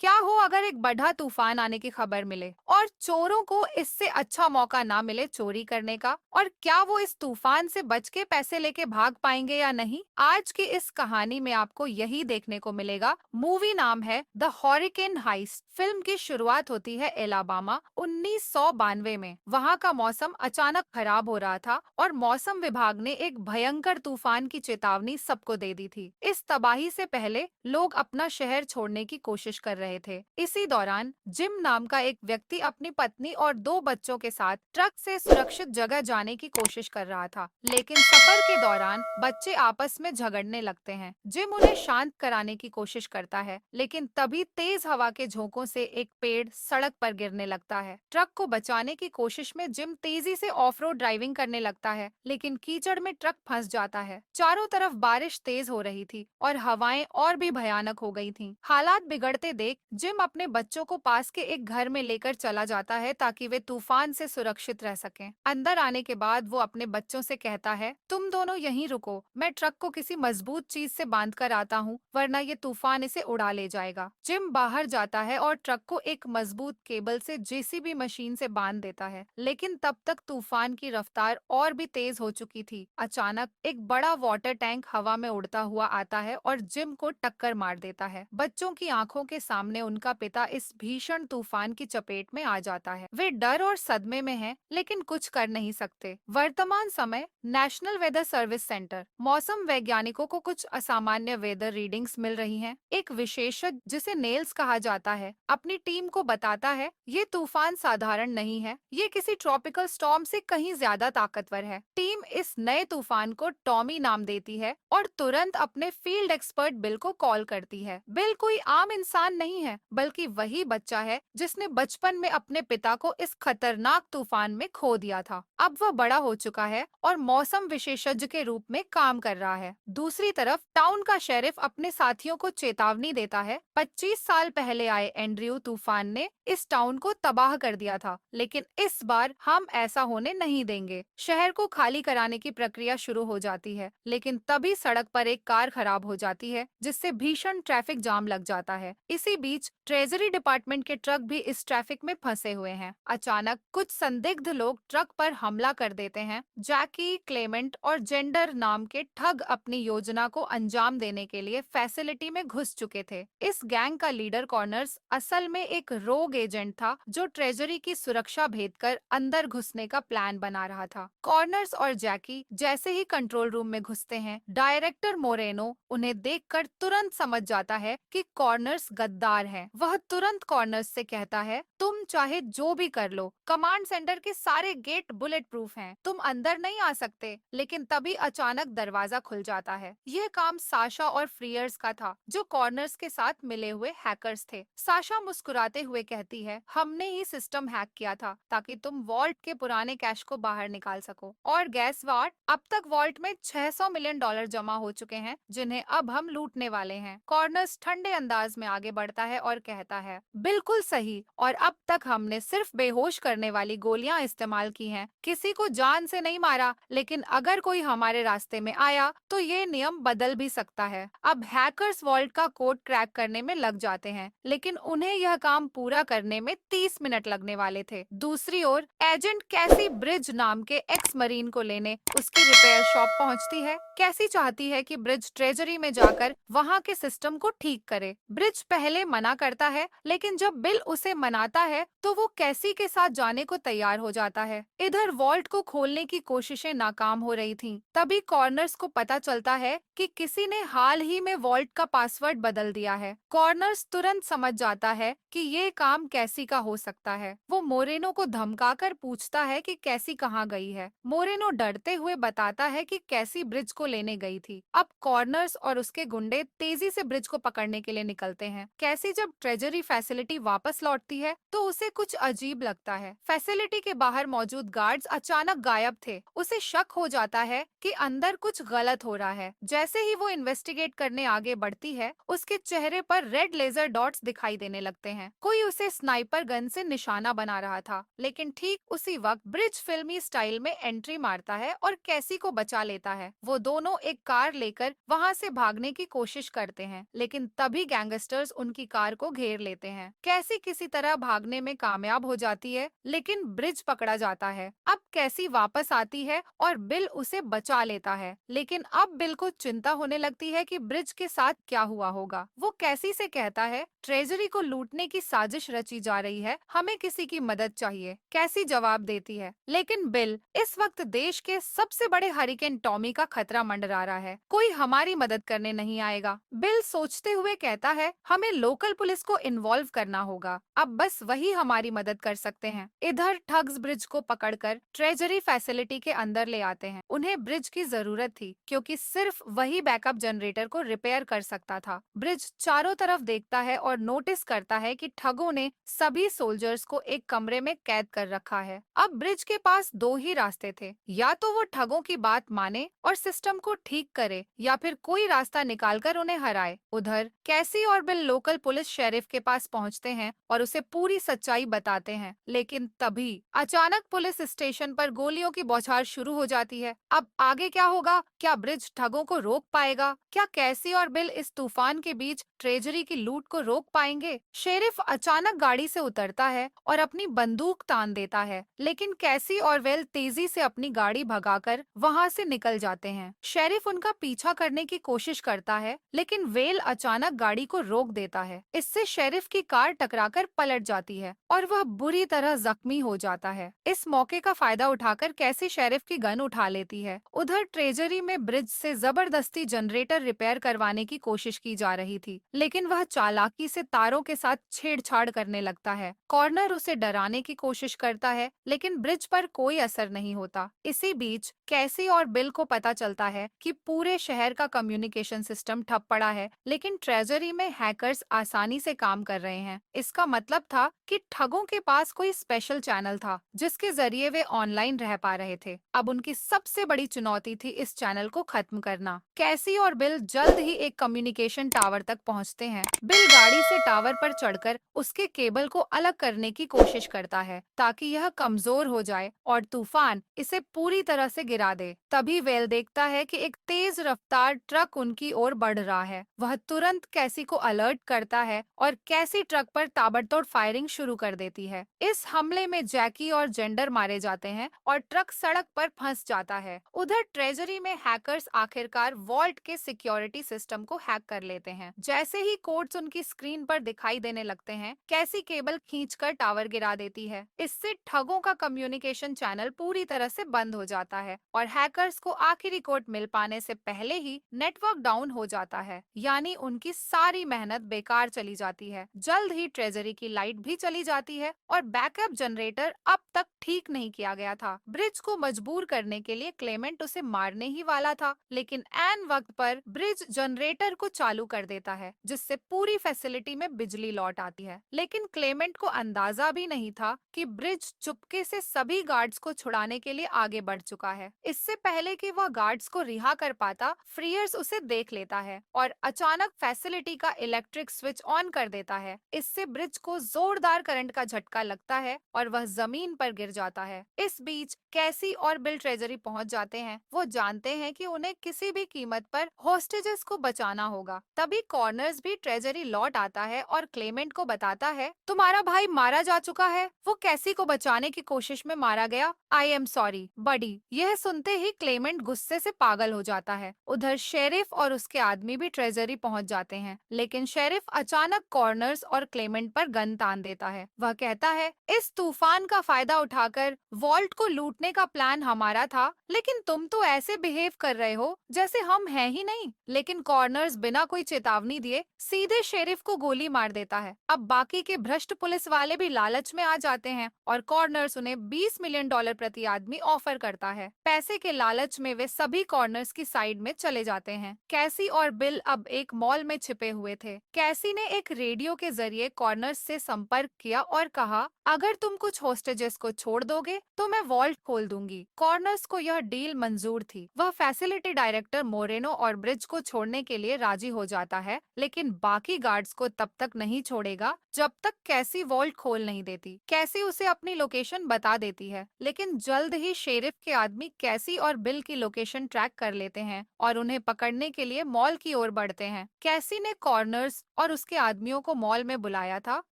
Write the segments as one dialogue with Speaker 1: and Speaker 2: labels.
Speaker 1: क्या हो अगर एक बड़ा तूफान आने की खबर मिले और चोरों को इससे अच्छा मौका ना मिले चोरी करने का, और क्या वो इस तूफान से बच के पैसे लेके भाग पाएंगे या नहीं? आज की इस कहानी में आपको यही देखने को मिलेगा। मूवी नाम है द हॉरिकेन हाइस्ट। फिल्म की शुरुआत होती है एलाबामा 1992 में। वहाँ का मौसम अचानक खराब हो रहा था और मौसम विभाग ने एक भयंकर तूफान की चेतावनी सबको दे दी थी। इस तबाही से पहले लोग अपना शहर छोड़ने की कोशिश कर रहे थे। इसी दौरान जिम नाम का एक व्यक्ति अपनी पत्नी और दो बच्चों के साथ ट्रक से सुरक्षित जगह जाने की कोशिश कर रहा था, लेकिन सफर के दौरान बच्चे आपस में झगड़ने लगते हैं। जिम उन्हें शांत कराने की कोशिश करता है, लेकिन तभी तेज हवा के झोंकों से एक पेड़ सड़क पर गिरने लगता है। ट्रक को बचाने की कोशिश में जिम तेजी से ऑफ रोड ड्राइविंग करने लगता है, लेकिन कीचड़ में ट्रक फंस जाता है। चारों तरफ बारिश तेज हो रही थी और हवाएं और भी भयानक हो गई थीं। हालात बिगड़ते देख जिम अपने बच्चों को पास के एक घर में लेकर चला जाता है ताकि वे तूफान से सुरक्षित रह सकें। अंदर आने के बाद वो अपने बच्चों से कहता है, तुम दोनों यहीं रुको, मैं ट्रक को किसी मजबूत चीज से बांध कर आता हूँ, वरना ये तूफान इसे उड़ा ले जाएगा। जिम बाहर जाता है और ट्रक को एक मजबूत केबल से जेसीबी मशीन से बांध देता है, लेकिन तब तक तूफान की रफ्तार और भी तेज हो चुकी थी। अचानक एक बड़ा वाटर टैंक हवा में उड़ता हुआ आता है और जिम को टक्कर मार देता है। बच्चों की आंखों के सामने उनका पिता इस भीषण तूफान की चपेट में आ जाता है। वे डर और सदमे में हैं, लेकिन कुछ कर नहीं सकते। वर्तमान समय नेशनल वेदर सर्विस सेंटर। मौसम वैज्ञानिकों को कुछ असामान्य वेदर रीडिंग्स मिल रही हैं। एक विशेषज्ञ जिसे नेल्स कहा जाता है अपनी टीम को बताता है, ये तूफान साधारण नहीं है, ये किसी ट्रॉपिकल स्टॉर्म से कहीं ज्यादा ताकतवर है। टीम इस नए तूफान को टॉमी नाम देती है और तुरंत अपने फील्ड एक्सपर्ट बिल को कॉल करती है। बिल कोई आम इंसान नहीं है, बल्कि वही बच्चा है जिसने बचपन में अपने पिता को इस खतरनाक तूफान में खो दिया था। अब वह बड़ा हो चुका है और मौसम विशेषज्ञ के रूप में काम कर रहा है। दूसरी तरफ टाउन का शेरिफ अपने साथियों को चेतावनी देता है, 25 साल पहले आए एंड्रयू तूफान ने इस टाउन को तबाह कर दिया था, लेकिन इस बार हम ऐसा होने नहीं देंगे। शहर को खाली कराने की प्रक्रिया शुरू हो जाती है, लेकिन तभी सड़क पर एक कार खराब हो जाती है, जिससे भीषण ट्रैफिक जाम लग जाता है। इसी बीच ट्रेजरी डिपार्टमेंट के ट्रक भी इस ट्रैफिक में फंसे हुए हैं। अचानक कुछ संदिग्ध लोग ट्रक पर हमला कर देते हैं। जैकी, क्लेमेंट और जेंडर नाम के ठग अपनी योजना को अंजाम देने के लिए फैसिलिटी में घुस चुके थे। इस गैंग का लीडर कॉर्नर्स असल में एक रोग एजेंट था जो ट्रेजरी की सुरक्षा भेद कर अंदर घुसने का प्लान बना रहा था। कॉर्नर्स और जैकी जैसे ही कंट्रोल रूम में घुसते हैं, डायरेक्टर मोरेनो उन्हें देखकर तुरंत समझ जाता है कि कॉर्नर्स गद्दार हैं। वह तुरंत कॉर्नर्स से कहता है, तुम चाहे जो भी कर लो, कमांड सेंटर के सारे गेट बुलेट प्रूफ हैं, तुम अंदर नहीं आ सकते। लेकिन तभी अचानक दरवाजा खुल जाता है। यह काम साशा और फ्रीयर्स का था, जो कॉर्नर्स के साथ मिले हुए हैकर्स थे। साशा मुस्कुराते हुए कहती है, हमने ही सिस्टम हैक किया था ताकि तुम वॉल्ट के पुराने कैश को बाहर निकाल सको। और गैस व्हाट, अब तक वॉल्ट में $600 मिलियन जमा हो चुके हैं, जिन्हें अब हम लूटने वाले हैं। कॉर्नर्स ठंडे अंदाज में आगे बढ़ता है और कहता है, बिल्कुल सही, और अब तक हमने सिर्फ बेहोश करने वाली गोलियां इस्तेमाल की हैं, किसी को जान से नहीं मारा। लेकिन अगर कोई हमारे रास्ते में आया तो ये नियम बदल भी सकता है। अब हैकर्स वॉल्ट का कोड क्रैक करने में लग जाते हैं, लेकिन उन्हें यह काम पूरा करने में 30 मिनट लगने वाले थे। दूसरी ओर एजेंट कैसी ब्रिज नाम के एक्स मरीन को लेने उसकी रिपेयर शॉप पहुंचती है। कैसी चाहती है कि ब्रिज ट्रेजरी में जाकर वहां के सिस्टम को ठीक करे। ब्रिज पहले मना करता है, लेकिन जब बिल उसे मनाता है तो वो कैसी के साथ जाने को तैयार हो जाता है। इधर वॉल्ट को खोलने की कोशिशें नाकाम हो रही थीं। तभी कॉर्नर्स को पता चलता है कि किसी ने हाल ही में वॉल्ट का पासवर्ड बदल दिया है। कॉर्नर्स तुरंत समझ जाता है कि ये काम कैसी का हो सकता है। वो मोरेनो को धमकाकर पूछता है कि कैसी कहाँ गई है। मोरेनो डरते हुए बताता है कि कैसी ब्रिज को लेने गई थी। अब कॉर्नर्स और उसके गुंडे तेजी से ब्रिज को पकड़ने के लिए निकलते हैं। कैसी जब ट्रेजरी फैसिलिटी वापस लौटती है तो उसे कुछ अजीब लगता है। फैसिलिटी के बाहर मौजूद गार्ड्स अचानक गायब थे। उसे शक हो जाता है कि अंदर कुछ गलत हो रहा है। जैसे ही वो इन्वेस्टिगेट करने आगे बढ़ती है, उसके चेहरे पर रेड लेजर डॉट्स दिखाई देने लगते हैं। कोई उसे स्नाइपर गन से निशाना बना रहा था। लेकिन ठीक उसी वक्त ब्रिज फिल्मी स्टाइल में एंट्री मारता है और कैसी को बचा लेता है। वो दोनों एक कार लेकर वहां से भागने की कोशिश करते हैं, लेकिन तभी गैंगस्टर्स उनकी कार को घेर लेते हैं। कैसी किसी तरह भागने में कामयाब हो जाती है, लेकिन ब्रिज पकड़ा जाता है। अब कैसी वापस आती है और बिल उसे बचा लेता है, लेकिन अब बिल को चिंता होने लगती है कि ब्रिज के साथ क्या हुआ होगा। वो कैसी से कहता है, ट्रेजरी को लूटने की साजिश रची जा रही है, हमें किसी की मदद चाहिए। कैसी जवाब देती है, लेकिन बिल, इस वक्त देश के सबसे बड़े हरिकेन टॉमी का खतरा मंडरा रहा है, कोई हमारी मदद करने नहीं आएगा। बिल सोचते हुए कहता है, हमें लोकल पुलिस को इन्वॉल्व करना होगा, अब बस वही हमारी मदद कर सकते हैं। इधर ठग्स ब्रिज को पकड़कर ट्रेजरी फैसिलिटी के अंदर ले आते हैं। उन्हें ब्रिज की जरूरत थी, क्योंकि सिर्फ वही बैकअप जनरेटर को रिपेयर कर सकता था। ब्रिज चारों तरफ देखता है और नोटिस करता है कि ठगों ने सभी सोल्जर्स को एक कमरे में कैद कर रखा है। अब ब्रिज के पास दो ही रास्ते थे, या तो वो ठगों की बात माने और सिस्टम को ठीक करे, या फिर कोई रास्ता निकालकर उन्हें हराए। उधर कैसी और बिल लोकल पुलिस शेरिफ के पास पहुंचते हैं और उसे पूरी सच्चाई बताते हैं, लेकिन तभी अचानक पुलिस स्टेशन पर गोलियों की बौछार शुरू हो जाती है। अब आगे क्या होगा? क्या ब्रिज ठगों को रोक पाएगा? क्या कैसी और बिल इस तूफान के बीच ट्रेजरी की लूट को रोक पाएंगे? शेरिफ अचानक गाड़ी से उतरता है और अपनी बंदूक तान देता है, लेकिन कैसी और वेल तेजी से अपनी गाड़ी भगाकर वहां से निकल जाते हैं। शेरिफ उनका पीछा करने की कोशिश करता है, लेकिन वेल अचानक गाड़ी को रोक देता है। इससे शेरिफ की कार टकराकर पलट जाती है और वह बुरी तरह जख्मी हो जाता है। इस मौके का फायदा उठाकर कैसी शेरिफ की गन उठा लेती है। उधर ट्रेजरी में ब्रिज से जबरदस्ती जनरेटर रिपेयर करवाने की कोशिश की जा रही थी, लेकिन वह चालाकी से तारों के साथ छेड़छाड़ करने लगता है। कॉर्नर उसे डराने की कोशिश करता है, लेकिन ब्रिज पर कोई असर नहीं होता। इसी बीच कैसी और बिल को पता चलता है कि पूरे शहर का कम्युनिकेशन सिस्टम ठप पड़ा है, लेकिन ट्रेजरी में हैकर्स आसानी से काम कर रहे हैं। इसका मतलब था कि ठगों के पास कोई स्पेशल चैनल था, जिसके जरिए वे ऑनलाइन रह पा रहे थे। अब उनकी सबसे बड़ी चुनौती थी इस चैनल को खत्म करना। कैसी और बिल जल्द ही एक कम्युनिकेशन टावर तक पहुंचते हैं। बिल गाड़ी से टावर पर चढ़कर उसके केबल को अलग करने की कोशिश करता है, ताकि यह कमजोर हो जाए और तूफान इसे पूरी तरह से गिरा दे। तभी वेल देखता है कि एक तेज रफ्तार ट्रक उनकी ओर बढ़ रहा है। वह तुरंत कैसी को अलर्ट करता है और कैसी ट्रक पर ताबड़तोड़ फायरिंग शुरू कर देती है। इस हमले में जैकी और जेंडर मारे जाते हैं और ट्रक सड़क पर फंस जाता है। उधर ट्रेजरी में हैकर्स आखिरकार वॉल्ट के सिक्योरिटी सिस्टम को हैक कर लेते हैं। जैसे ही कोड्स उनकी स्क्रीन पर दिखाई देने लगते हैं, कैसी केबल खींचकर टावर गिरा देती है। इससे ठगों का कम्युनिकेशन चैनल पूरी तरह से बंद हो जाता है और हैकर्स को आखिरी कोड मिल पाने से पहले ही नेटवर्क डाउन हो जाता है, यानी उनकी सारी मेहनत बेकार चली जाती है। जल्द ही ट्रेजरी की लाइट भी चली जाती है और बैकअप जनरेटर अब तक ठीक नहीं किया गया था। ब्रिज को मजबूर करने के लिए क्लेमेंट उसे मारने ही वाला था, लेकिन ऐन वक्त पर ब्रिज जनरेटर को चालू कर देता है, जिससे पूरी फैसिलिटी में बिजली लौट आती है। लेकिन क्लेमेंट को अंदाजा भी नहीं था कि ब्रिज चुपके से सभी गार्ड्स को छुड़ाने के लिए आगे बढ़ चुका है। इससे पहले कि वह गार्ड्स को रिहा कर पाता, फ्रीयर्स उसे देख लेता है और अचानक फैसिलिटी का इलेक्ट्रिक स्विच ऑन कर देता है। इससे ब्रिज को जोरदार करंट का झटका लगता है और वह जमीन पर गिर जाता है। इस बीच कैसी और बिल ट्रेजरी पहुंच जाते हैं। वो जानते हैं कि उन्हें किसी भी कीमत पर होस्टेजेस को बचाना होगा। तभी कॉर्नर्स भी ट्रेजरी लौट आता है और क्लेमेंट को बताता है, तुम्हारा भाई मारा जा चुका है, वो कैसी को बचाने की कोशिश में मारा गया। आई एम सॉरी बडी। यह सुनते ही क्लेमेंट गुस्से से पागल हो जाता है। उधर शेरिफ और उसके आदमी भी ट्रेजरी पहुंच जाते हैं, लेकिन शेरिफ अचानक कॉर्नर्स और क्लेमेंट पर गन तान देता है। वह कहता है, इस तूफान का फायदा उठाकर वॉल्ट को लूटने का प्लान हमारा था, लेकिन तुम तो ऐसे बिहेव कर रहे हो जैसे हम हैं ही नहीं। लेकिन कॉर्नर्स बिना कोई चेतावनी दिए सीधे शेरिफ को गोली मार देता है। अब बाकी के भ्रष्ट पुलिस वाले भी लालच में आ जाते हैं और कॉर्नर्स उन्हें $20 मिलियन प्रति आदमी ऑफर करता है। पैसे के लालच में वे सभी कॉर्नर्स की साइड में चले जाते हैं। कैसी और बिल अब एक मॉल में छिपे हुए थे। कैसी ने एक रेडियो के जरिए कॉर्नर्स से संपर्क किया और कहा, अगर तुम कुछ होस्टेजेस को छोड़ दोगे तो मैं वॉल्ट खोल दूंगी। कॉर्नर्स को यह डील मंजूर थी। वह फैसिलिटी डायरेक्टर मोरेनो और ब्रिज को छोड़ने के लिए राजी हो जाता है, लेकिन बाकी गार्ड्स को तब तक नहीं छोड़ेगा जब तक कैसी वॉल्ट खोल नहीं देती। कैसी उसे अपनी लोकेशन बता देती है, लेकिन जल्द ही शेरिफ के आदमी कैसी और बिल की लोकेशन ट्रैक कर लेते हैं और उन्हें पकड़ने के लिए मॉल की ओर बढ़ते हैं। कैसी ने कॉर्नर्स और उसके आदमियों को मॉल में बुलाया था,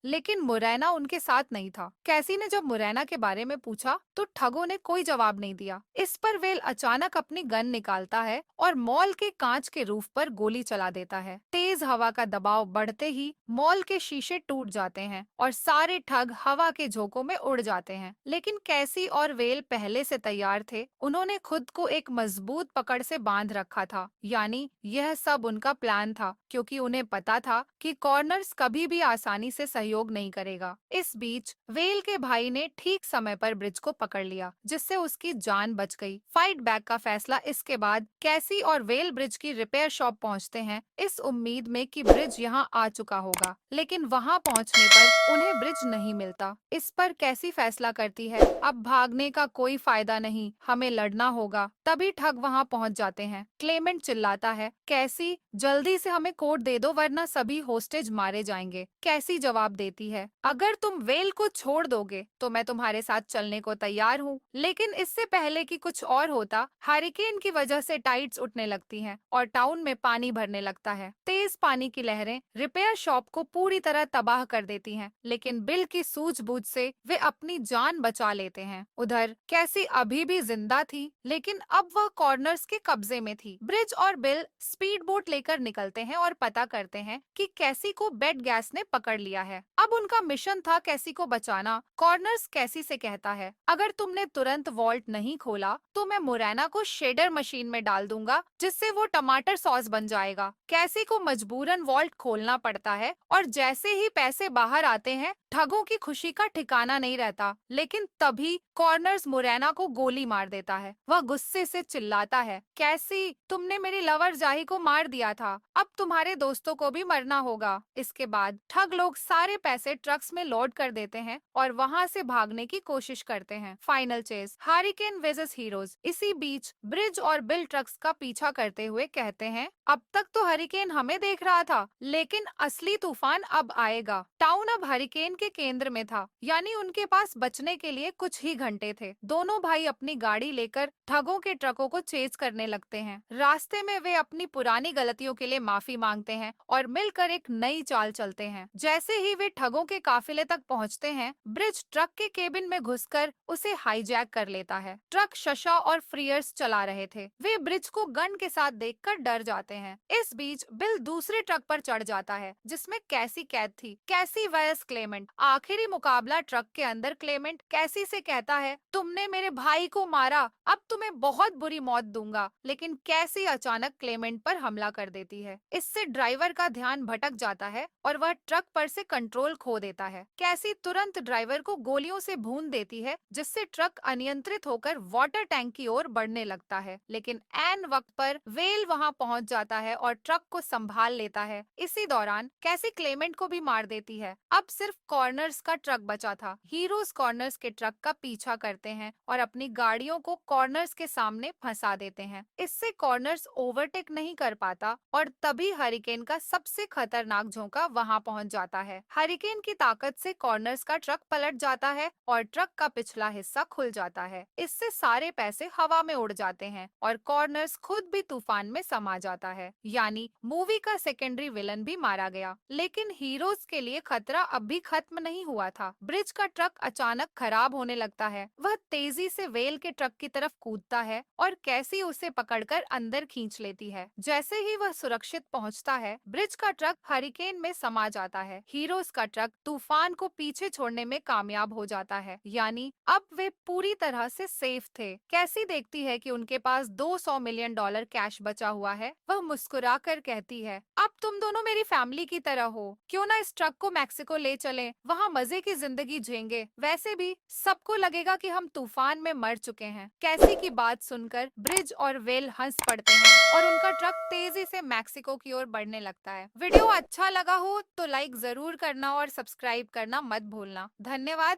Speaker 1: लेकिन मुरैना उनके साथ नहीं था। कैसी ने जब मुरैना के बारे में पूछा तो ठगों ने कोई जवाब नहीं दिया। इस पर वेल अचानक अपनी गन निकालता है और मॉल के कांच के रूफ पर गोली चला देता है। तेज हवा का दबाव बढ़ते ही मॉल के शीशे टूट जाते हैं और सारे ठग हवा के झोंकों में उड़ जाते हैं। लेकिन कैसी और वेल पहले से तैयार थे। उन्होंने खुद को एक मजबूत पकड़ से बांध रखा था, यानी यह सब उनका प्लान था, क्योंकि उन्हें पता था कि कॉर्नर्स कभी भी आसानी से सहयोग नहीं करेगा। इस बीच वेल के भाई ने ठीक समय पर ब्रिज को पकड़ लिया, जिससे उसकी जान बच गई। फाइट बैक का फैसला इसके बाद कैसी और वेल ब्रिज की रिपेयर शॉप पहुंचते हैं, इस उम्मीद में कि ब्रिज यहां आ चुका होगा। लेकिन वहां पहुंचने पर उन्हें ब्रिज नहीं मिलता। इस पर कैसी फैसला करती है, अब भागने का कोई फायदा नहीं, हमें लड़ना होगा। तभी ठग वहां पहुंच जाते हैं। क्लेमेंट चिल्लाता है, कैसी जल्दी से हमें कोड दे दो वरना सभी होस्टेज मारे जाएंगे। कैसी जवाब देती है, अगर तुम वेल को छोड़ दोगे तो मैं तुम्हारे साथ चलने को तैयार हूँ। लेकिन इससे पहले कि कुछ और होता, हरिकेन की वजह से टाइड्स उठने लगती हैं और टाउन में पानी भरने लगता है। तेज पानी की लहरें रिपेयर शॉप को पूरी तरह तबाह कर देती हैं, लेकिन बिल की सूझबूझ से वे अपनी जान बचा लेते हैं। उधर कैसी अभी भी जिंदा थी, लेकिन अब वह कॉर्नर्स के कब्जे में थी। ब्रिज और बिल स्पीड बोट लेकर निकलते हैं और पता करते हैं कि कैसी को बेड गैस ने पकड़ लिया है। अब उनका मिशन था कैसी को बचाना। कॉर्नर्स कैसी से कहता है, अगर तुमने तुरंत वॉल्ट नहीं खोला तो मैं मुरैना को शेडर मशीन में डाल दूंगा, जिससे वो टमाटर सॉस बन जाएगा। कैसी को मजबूरन वॉल्ट खोलना पड़ता है और जैसे ही पैसे बाहर आते हैं, ठगों की खुशी का ठिकाना नहीं रहता। लेकिन तभी कॉर्नर्स मुरैना को गोली मार देता है। वह गुस्से से चिल्लाता है, कैसी तुमने मेरी लवर जाही को मार दिया था, अब तुम्हारे दोस्तों को भी मरना होगा। इसके बाद ठग लोग सारे पैसे ट्रक्स में लोड कर देते हैं और वहां से भागने की कोशिश करते हैं। Final chase, hurricane versus heroes. इसी बीच ब्रिज और बिल ट्रक्स का पीछा करते हुए कहते हैं, अब तक तो हरिकेन हमें देख रहा था, लेकिन असली तूफान अब आएगा। टाउन अब हरिकेन के केंद्र में था, यानी उनके पास बचने के लिए कुछ ही घंटे थे। दोनों भाई अपनी गाड़ी लेकर ठगों के ट्रकों को चेज करने लगते हैं। रास्ते में वे अपनी पुरानी गलतियों के लिए माफी मांगते हैं और मिलकर एक नई चाल चलते हैं। जैसे ही वे ठगों के काफिले तक पहुंचते हैं, ब्रिज ट्रक के केबिन में घुसकर उसे हाईजैक कर लेता है। ट्रक शशा और फ्रियर्स चला रहे थे। वे ब्रिज को गन के साथ देखकर डर जाते हैं। इस बीच बिल दूसरे ट्रक पर चढ़ जाता है, जिसमें कैसी कैद थी। कैसी वयस क्लेमेंट। आखिरी मुकाबला ट्रक के अंदर। क्लेमेंट कैसी से कहता है, तुमने मेरे भाई को मारा, अब तुम्हें बहुत बुरी मौत दूंगा। लेकिन कैसी अचानक क्लेमेंट पर हमला कर देती है। इससे ड्राइवर का ध्यान भटक जाता है और वह ट्रक पर से कंट्रोल खो देता है। कैसी तुरंत ड्राइवर को गोलियों से भून देती है, जिससे ट्रक अनियंत्रित होकर वाटर टैंक की ओर बढ़ने लगता है। लेकिन ऐन वक्त पर वेल वहां पहुंच जाता है और ट्रक को संभाल लेता है। इसी दौरान कैसी क्लेमेंट को भी मार देती है। अब सिर्फ कॉर्नर्स का ट्रक बचा था। हीरोज कॉर्नर्स के ट्रक का पीछा करते हैं और अपनी गाड़ियों को कॉर्नर्स के सामने फंसा देते हैं। इससे कॉर्नर्स ओवरटेक नहीं कर पाता और तभी हरिकेन का सबसे खतरनाक झोंका वहां पहुंच जाता है। हरिकेन की ताकत से कॉर्नर्स का ट्रक पलट जाता है और ट्रक का पिछला हिस्सा खुल जाता है। इससे सारे पैसे हवा में उड़ जाते हैं और कॉर्नर्स खुद भी तूफान में समा जाता है, यानी मूवी का सेकेंडरी विलन भी मारा गया। लेकिन हीरोज के लिए खतरा अब भी खत्म नहीं हुआ था। ब्रिज का ट्रक अचानक खराब होने लगता है। वह तेजी से वेल के ट्रक की तरफ कूदता है और कैसी उसे पकड़कर अंदर खींच लेती है। जैसे ही वह सुरक्षित पहुंचता है, ब्रिज का ट्रक हरिकेन में समा जाता है। हीरोज का ट्रक तूफान को पीछे छोड़ने में कामयाब हो जाता है, यानी अब वे पूरी तरह से सेफ थे। कैसी देखती है कि उनके पास $200 मिलियन कैश बचा हुआ है। वह मुस्कुराकर कहती है, अब तुम दोनों मेरी फैमिली की तरह हो, क्यों ना इस ट्रक को मैक्सिको ले चलें, वहाँ मजे की जिंदगी जिएंगे। वैसे भी सबको लगेगा कि हम तूफान में मर चुके हैं। कैसी की बात सुनकर ब्रिज और वेल हंस पड़ते हैं और उनका ट्रक तेजी से मैक्सिको की ओर बढ़ने लगता है। वीडियो अच्छा लगा हो तो लाइक जरूर करना और सब्सक्राइब करना मत भूलना। धन्यवाद।